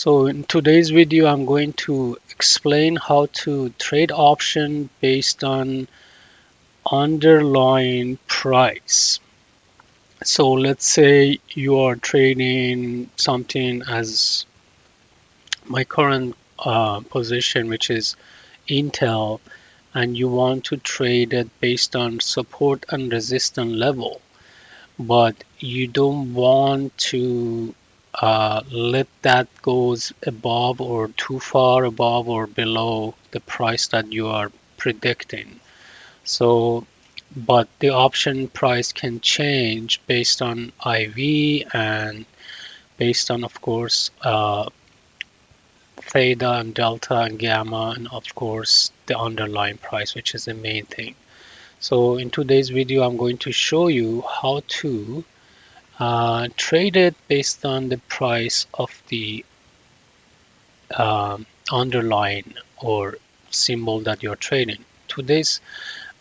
So in today's video, I'm going to explain how to trade option based on underlying price. So let's say you are trading something as my current position, which is Intel, and you want to trade it based on support and resistance level, but you don't want to let that goes above or too far above or below the price that you are predicting. So, but the option price can change based on IV and based on, of course, theta and delta and gamma, and of course the underlying price, which is the main thing. So in today's video, I'm going to show you how to trade it based on the price of the underlying or symbol that you're trading. Today's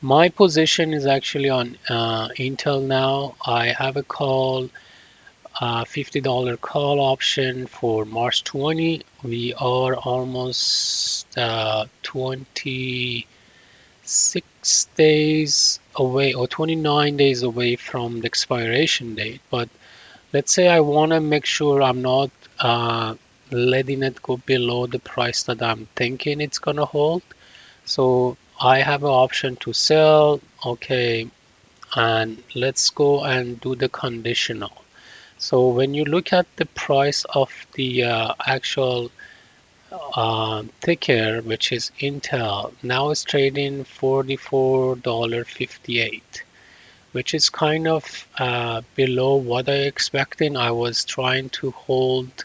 my position is actually on Intel now. I have a call, $50 call option for March 20. We are almost 26 days away or 29 days away from the expiration date. But let's say I want to make sure I'm not letting it go below the price that I'm thinking it's gonna hold. So I have an option to sell. Okay, and let's go and do the conditional. So when you look at the price of the actual ticker, which is Intel, now it's trading $44.58, which is kind of below what I expecting. I was trying to hold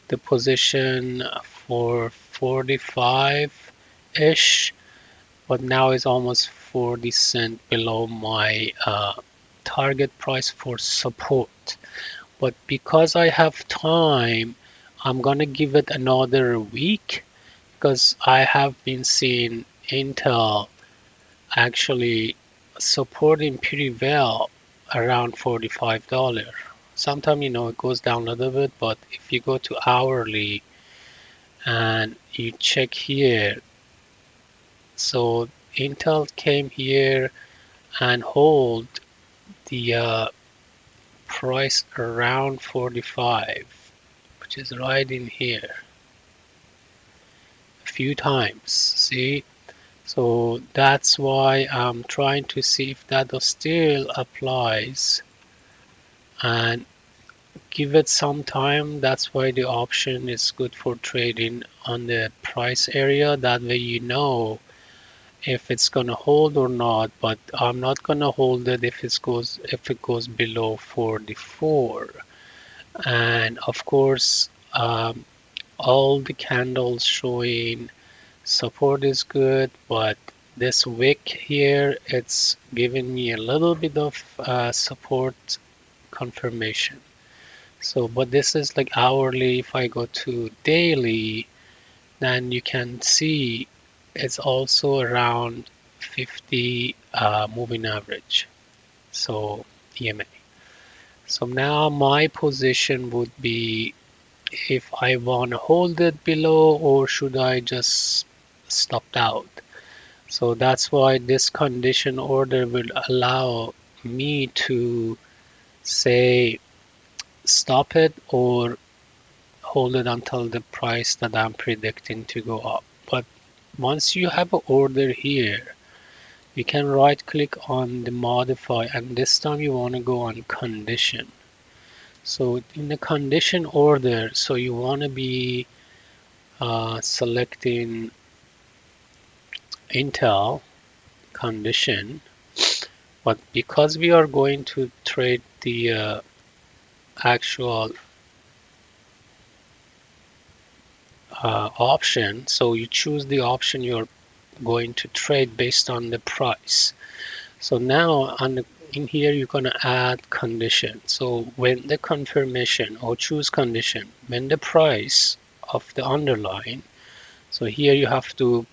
the position for 45-ish, but now it's almost 40 cents below my target price for support. But because I have time, I'm gonna give it another week because I have been seeing Intel actually supporting pretty well around $45. Sometimes it goes down a little bit, but if you go to hourly and you check here, so Intel came here and hold the price around 45, which is right in here a few times. See? So that's why I'm trying to see if that still applies and give it some time. That's why the option is good for trading on the price area. That way you know if it's gonna hold or not, but I'm not gonna hold it if it goes below 44. And of course, all the candles showing support is good, but this wick here, it's giving me a little bit of support confirmation. So, but this is like hourly. If I go to daily, then you can see it's also around 50 moving average. So EMA. So now my position would be if I want to hold it below or should I just stop out. So that's why this condition order will allow me to say stop it or hold it until the price that I'm predicting to go up. But once you have an order here, you can right click on the modify, and this time you want to go on condition. So in the condition order, so you want to be selecting Intel condition, but because we are going to trade the actual option, so you choose the option you're going to trade based on the price. So now in here you're going to add condition. So when the confirmation or choose condition, when the price of the underlying, so here you have to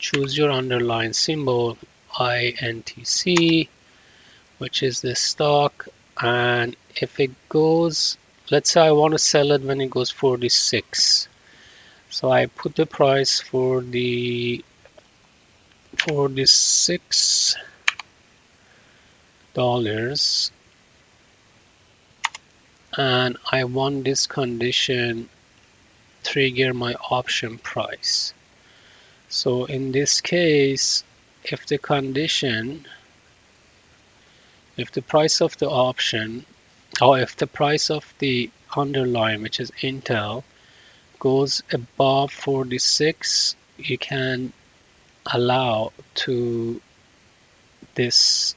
choose your underlying symbol INTC, which is the stock, and if it goes let's say I want to sell it when it goes 46. So I put the price for the $46, and I want this condition trigger my option price. So in this case, if the condition, if the price of the option, or if the price of the underlying, which is Intel, goes above 46, you can allow to this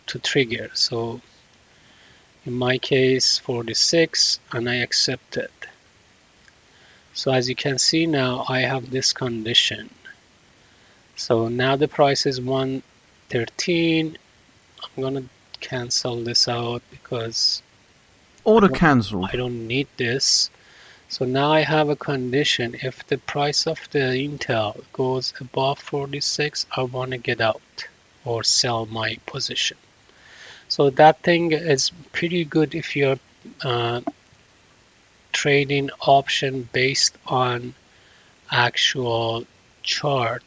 to trigger. So in my case 46, and I accept it. So as you can see now, I have this condition. So now the price is 113. I'm gonna cancel this out because Order cancelled. I don't need this. So now I have a condition. If the price of the Intel goes above 46, I want to get out or sell my position. So that thing is pretty good if you're uh, trading option based on actual chart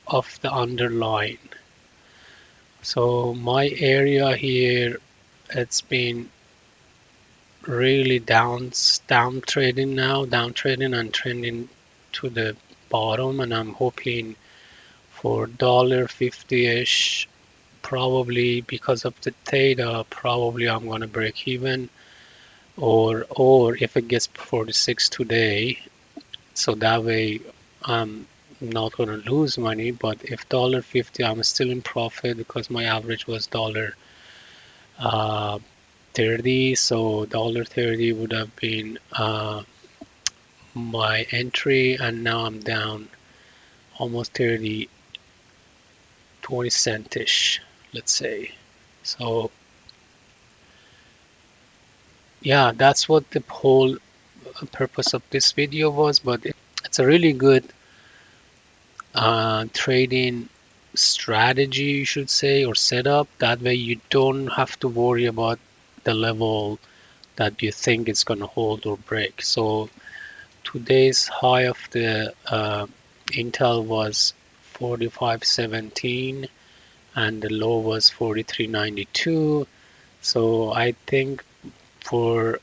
of the underlying. So my area here, it's been really down trading now, down trading and trending to the bottom, and I'm hoping for $1.50-ish. Probably because of the theta, probably I'm gonna break even, or if it gets 46 today, so that way I'm not gonna lose money. But if $1.50, I'm still in profit because my average was uh, 30, so $1.30 would have been my entry, and now I'm down almost 30, 20 cent-ish, let's say. So yeah, that's what the whole purpose of this video was, but it's a really good trading strategy, you should say, or setup. That way you don't have to worry about the level that you think it's going to hold or break. So today's high of the Intel was 45.17 and the low was 43.92. So I think for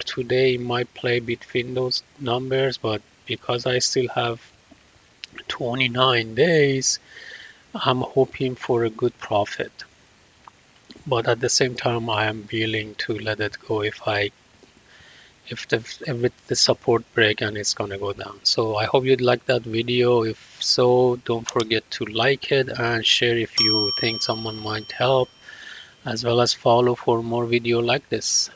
today it might play between those numbers, but because I still have 29 days, I'm hoping for a good profit. But at the same time, I am willing to let it go if the support break and it's gonna go down. So I hope you'd like that video. If so, don't forget to like it and share if you think someone might help, as well as follow for more video like this.